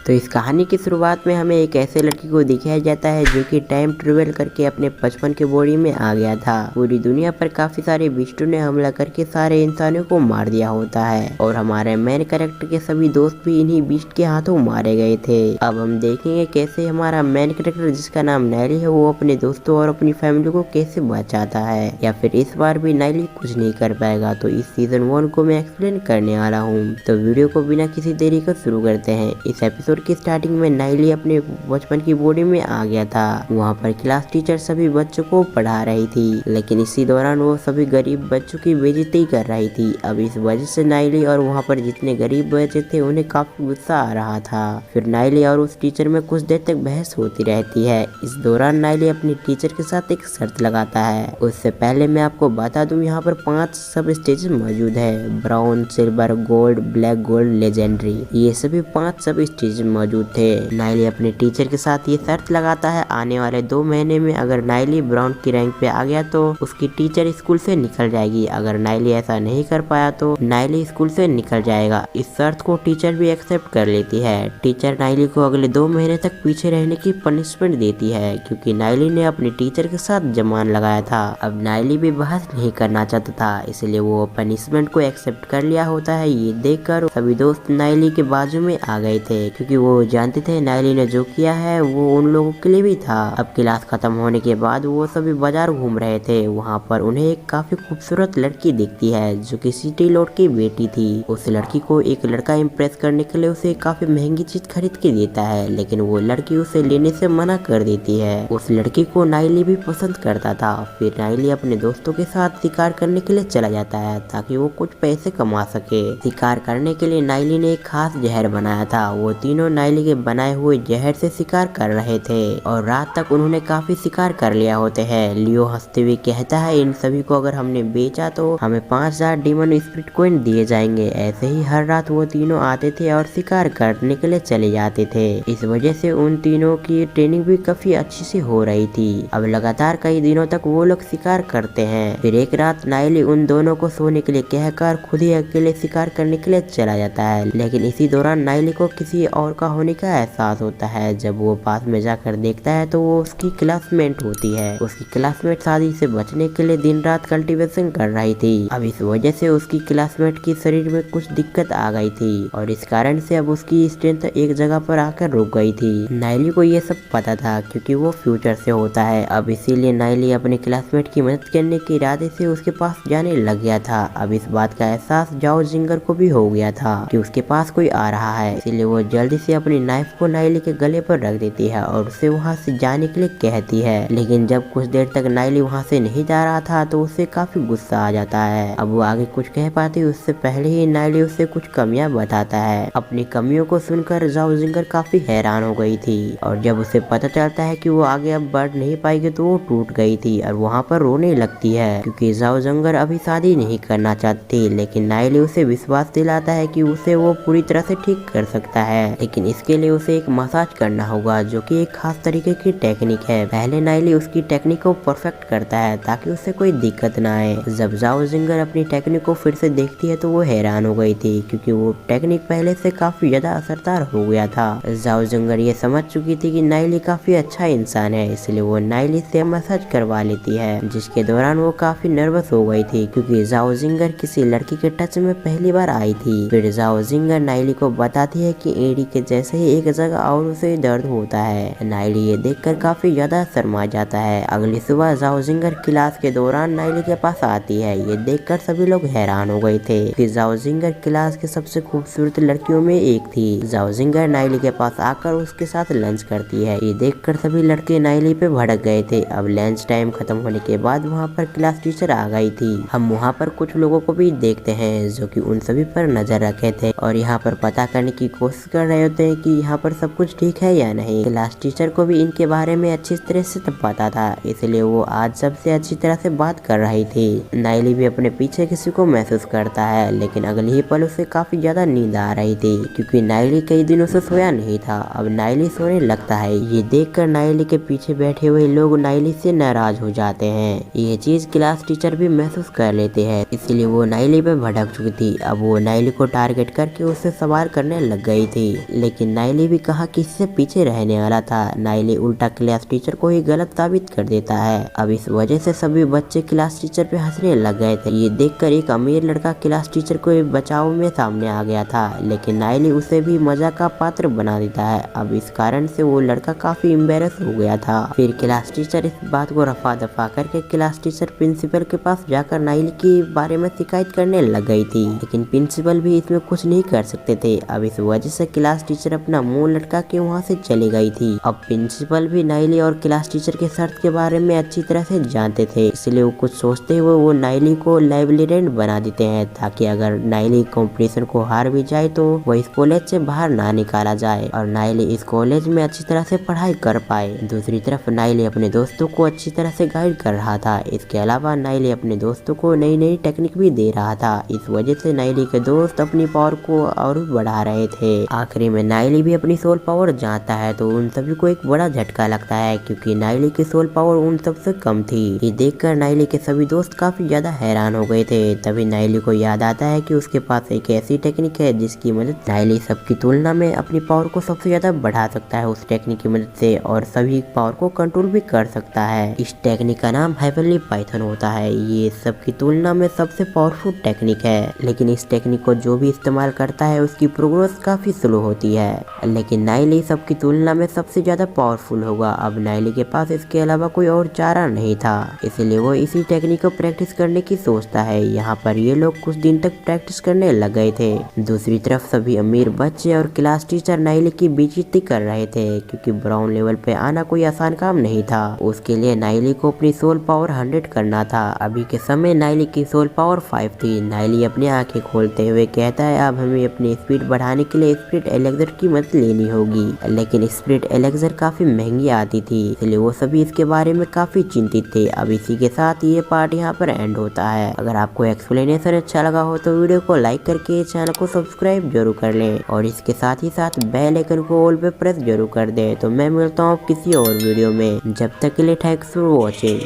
तो इस कहानी की शुरुआत में हमें एक ऐसे लड़की को दिखाया जाता है जो कि टाइम ट्रेवल करके अपने बचपन के बॉडी में आ गया था। पूरी दुनिया पर काफी सारे बिस्टों ने हमला करके सारे इंसानों को मार दिया होता है और हमारे मेन कैरेक्टर के सभी दोस्त भी इन्हीं बिस्ट के हाथों मारे गए थे। अब हम देखेंगे कैसे हमारा मेन कैरेक्टर जिसका नाम नाइली है वो अपने दोस्तों और अपनी फैमिली को कैसे बचाता है, या फिर इस बार भी नाइली कुछ नहीं कर पाएगा। तो इस सीजन 1 को मैं एक्सप्लेन करने वाला हूँ, तो वीडियो को बिना किसी देरी को शुरू करते हैं। इस एपिसोड की स्टार्टिंग में नाइली अपने बचपन की बॉडी में आ गया था। वहाँ पर क्लास टीचर सभी बच्चों को पढ़ा रही थी, लेकिन इसी दौरान वो सभी गरीब बच्चों की बेइज्जती कर रही थी। अब इस वजह से नाइली और वहाँ पर जितने गरीब बच्चे थे उन्हें काफी गुस्सा आ रहा था। फिर नाइली और उस टीचर में कुछ देर तक बहस होती रहती है। इस दौरान नाइली अपनी टीचर के साथ एक शर्त लगाता है। उससे पहले मैं आपको बता दूं यहाँ पर 5 सब स्टेज मौजूद है, brown, silver, gold, black, gold, legendary. ये सभी 5 सब स्टेज मौजूद थे। नाइली अपने टीचर के साथ ये शर्त लगाता है आने वाले 2 महीने में अगर नाइली ब्राउन की रैंक पे आ गया तो उसकी टीचर स्कूल से निकल जाएगी। अगर नाइली ऐसा नहीं कर पाया तो नाइली स्कूल से निकल जाएगा। इस शर्त को टीचर भी एक्सेप्ट कर लेती है। टीचर नाइली को अगले 2 महीने तक पीछे रहने की पनिशमेंट देती है क्योंकि नाइली ने अपने टीचर के साथ जमान लगाया था। अब नाइली भी बहस नहीं करना चाहता था, इसलिए वो पनिशमेंट को एक्सेप्ट कर लिया होता है। ये देखकर सभी दोस्त नाइली के बाजू में आ गए थे क्योंकि वो जानते थे नाइली ने जो किया है वो उन लोगों के लिए भी था। अब क्लास खत्म होने के बाद वो सभी बाजार घूम रहे थे। वहाँ पर उन्हें एक काफी खूबसूरत लड़की दिखती है जो कि सिटी लॉर्ड की बेटी थी। उस लड़की को एक लड़का इम्प्रेस करने के लिए उसे काफी महंगी चीज खरीद के देता है, लेकिन वो लड़की उसे लेने से मना कर देती है। उस लड़की को नाइली भी पसंद करता था। फिर नाइली अपने दोस्तों के साथ शिकार करने के लिए चला जाता है ताकि वो कुछ पैसे कमा सके। शिकार करने के लिए नाइली ने एक खास जहर बनाया था। वो तीनों नाइली के बनाए हुए जहर से शिकार कर रहे थे और रात तक उन्होंने काफी शिकार कर लिया होते हैं। लियो हंसते हुए कहता है इन सभी को अगर हमने बेचा तो हमें 5000 डीमन स्पिरिट कॉइन दिए जाएंगे। ऐसे ही हर रात वो तीनों आते थे और शिकार करने के लिए चले जाते थे। इस वजह से उन तीनों की ट्रेनिंग भी काफी अच्छी से हो रही थी। अब लगातार कई दिनों तक वो लोग शिकार करते हैं। फिर एक रात नाइली उन दोनों को सोने के लिए कहकर खुद ही अकेले शिकार करने के लिए चला जाता है, लेकिन इसी दौरान नाइली को किसी और का होने का एहसास होता है। जब वो पास में जाकर देखता है तो वो उसकी क्लासमेट होती है। उसकी क्लासमेट शादी से बचने के लिए दिन रात कल्टीवेशन कर रही थी। अब इस वजह से उसकी क्लासमेट की शरीर में कुछ दिक्कत आ गई थी और इस कारण से अब उसकी स्ट्रेंथ एक जगह पर आकर रुक गई थी। नाइली को ये सब पता था क्योंकि वो फ्यूचर से होता है। अब इसीलिए नाइली अपने क्लासमेट की मदद करने के इरादे से उसके पास जाने लग गया था। अब इस बात का एहसास जाओ जिंगर को भी हो गया था कि उसके पास कोई आ रहा है, इसलिए वो जल्दी से अपनी नाइफ को नाइली के गले पर रख देती है और उसे वहाँ से जाने के लिए कहती है। लेकिन जब कुछ देर तक नाइली वहाँ से नहीं जा रहा था तो उसे काफी गुस्सा आ जाता है। अब वो आगे कुछ कह पाती उससे पहले ही नाइली उसे कुछ कमियां बताता है। अपनी कमियों को सुनकर जाओ जिंगर काफी हैरान हो गई थी और जब उसे पता चलता है कि वो आगे अब बढ़ नहीं पाएगी तो वो टूट गई थी और वहाँ पर रोने लगती है क्योंकि जाओ जिंगर अभी शादी नहीं करना चाहती। लेकिन नाइली उसे विश्वास दिलाता है कि उसे वो पूरी तरह से ठीक कर सकता है, लेकिन इसके लिए उसे एक मसाज करना होगा जो कि एक खास तरीके की टेक्निक है। पहले नाइली उसकी टेक्निक को परफेक्ट करता है ताकि उसे कोई दिक्कत ना आए। जब जाओ जिंगर अपनी टेक्निक को फिर से देखती है तो वो हैरान हो गई थी क्योंकि वो टेक्निक पहले से काफी ज्यादा असरदार हो गया था। जाओ जिंगर ये समझ चुकी थी कि नाइली काफी अच्छा इंसान है, इसलिए वो नाइली से मसाज करवा लेती है, जिसके दौरान वो काफी नर्वस हो गई थी क्योंकि जाओ जिंगर किसी लड़की के टच में पहली बार आई थी। फिर जाओ जिंगर नाइली को बताती है कि एडी के जैसे ही एक जगह और उसे दर्द होता है। नाइली ये देखकर काफी ज्यादा शर्मा जाता है। अगली सुबह जाओ जिंगर क्लास के दौरान नाइली के पास आती है। ये देखकर सभी लोग हैरान हो गए थे कि जाओ जिंगर क्लास के सबसे खूबसूरत लड़कियों में एक थी। जाओ जिंगर नाइली के पास आकर उसके साथ लंच करती है। ये देखकर सभी लड़के नाइली पे भड़क गए थे। अब लंच टाइम खत्म होने के बाद वहाँ पर क्लास टीचर आ गई थी। हम वहाँ पर कुछ लोगों को भी देखते हैं जो कि उन सभी पर नजर रखे थे और यहाँ पर पता करने की कोशिश कर रहे होते हैं कि यहाँ पर सब कुछ ठीक है या नहीं। क्लास टीचर को भी इनके बारे में अच्छी तरह से पता था, इसलिए वो आज सबसे अच्छी तरह से बात कर रही थी। नाइली भी अपने पीछे किसी को महसूस करता है, लेकिन अगले ही पल उसे काफी ज्यादा नींद आ रही थी क्योंकि नाइली कई दिनों से सोया नहीं था। अब नाइली सोने लगता है। ये देखकर नाइली के पीछे बैठे हुए लोग नाइली से नाराज हो जाते हैं। ये चीज क्लास टीचर भी महसूस कर लेते हैं, इसलिए वो नाइली पे भड़क चुकी थी। अब वो नाइली को टारगेट करके उससे सवाल करने लग गई थी, लेकिन नाइली भी कहा किसी से पीछे रहने वाला था। नाइली उल्टा क्लास टीचर को ही गलत साबित कर देता है। अब इस वजह से सभी बच्चे क्लास टीचर पे हंसने लग गए थे। ये देखकर एक अमीर लड़का क्लास टीचर को बचाव में सामने आ गया था, लेकिन नाइली उसे भी मजाक का पात्र बना देता है। अब इस कारण से वो लड़का काफी एम्बेरस हो गया था। फिर क्लास टीचर इस बात को रफा दफा करके क्लास टीचर प्रिंसिपल के पास जाकर नाइली के बारे में शिकायत करने लग गई थी, लेकिन प्रिंसिपल भी इसमें कुछ नहीं कर सकते थे। अब इस वजह से क्लास टीचर अपना मुंह लटका के वहाँ से चली गई थी। अब प्रिंसिपल भी नाइली और क्लास टीचर के शर्त के बारे में अच्छी तरह से जानते थे, इसलिए वो कुछ सोचते हुए वो नाइली को लाइब्रेरियन बना देते हैं, ताकि अगर नाइली कंपटीशन को हार भी जाए तो वो इस कॉलेज से बाहर ना निकाला जाए और नाइली इस कॉलेज में अच्छी तरह से पढ़ाई कर पाए। दूसरी तरफ नाइली अपने दोस्तों को अच्छी तरह से गाइड कर रहा था। इसके अलावा नाइली अपने दोस्तों को नई नई टेक्निक भी दे रहा था। इस वजह से नाइली के दोस्त अपनी पावर को और बढ़ा रहे थे। आखिरी में नाइली भी अपनी सोल पावर जानता है तो उन सभी को एक बड़ा झटका लगता है, क्योंकि नाइली की सोल पावर उन सबसे कम थी। ये देखकर नाइली के सभी दोस्त काफी ज्यादा हैरान हो गए थे। तभी नाइली को याद आता है कि उसके पास एक ऐसी टेक्निक है जिसकी मदद नाइली सबकी तुलना में अपनी पावर को सबसे ज्यादा बढ़ा सकता है उस टेक्निक की मदद से, और सभी पावर को कंट्रोल भी कर सकता है। इस टेक्निक का नाम हेवनली पाइथन होता है। ये सबकी तुलना में सबसे पावरफुल टेक्निक है, लेकिन इस टेक्निक को जो भी इस्तेमाल करता है उसकी प्रोग्रेस काफी स्लो होती है। लेकिन नाइली सबकी तुलना में सबसे ज्यादा पावरफुल होगा। अब नाइली के पास इसके अलावा कोई और चारा नहीं था, इसलिए वो इसी टेक्निक को प्रैक्टिस करने की सोचता है। यहाँ पर ये लोग कुछ दिन तक प्रैक्टिस करने लग गए थे। दूसरी तरफ सभी अमीर बच्चे और क्लास टीचर नाइली की बेइज्जती कर रहे थे, क्योंकि ब्राउन लेवल पे आना कोई आसान काम नहीं था। उसके लिए नाइली को अपनी सोल पावर 100 करना था। अभी के समय नाइली की सोल पावर 5 थी। नाइली अपनी आंखें खोलते हुए कहता है अब हमें अपनी स्पीड बढ़ाने के लिए स्पिरिट एलेक्सर की मदद लेनी होगी, लेकिन स्पिरिट एलेक्सर काफी महंगी आती थी, इसलिए वो सभी इसके बारे में काफी चिंतित थे। अब इसी के साथ ये पार्ट यहाँ पर एंड होता है। अगर आपको एक्सप्लेनेशन अच्छा लगा हो तो वीडियो को लाइक करके चैनल को सब्सक्राइब जरूर कर लें, और इसके साथ ही साथ बेल आइकन को ऑल पे प्रेस जरूर कर दें। तो मैं मिलता हूँ किसी और वीडियो में, जब तक के लिए थैंक्स फॉर वॉचिंग।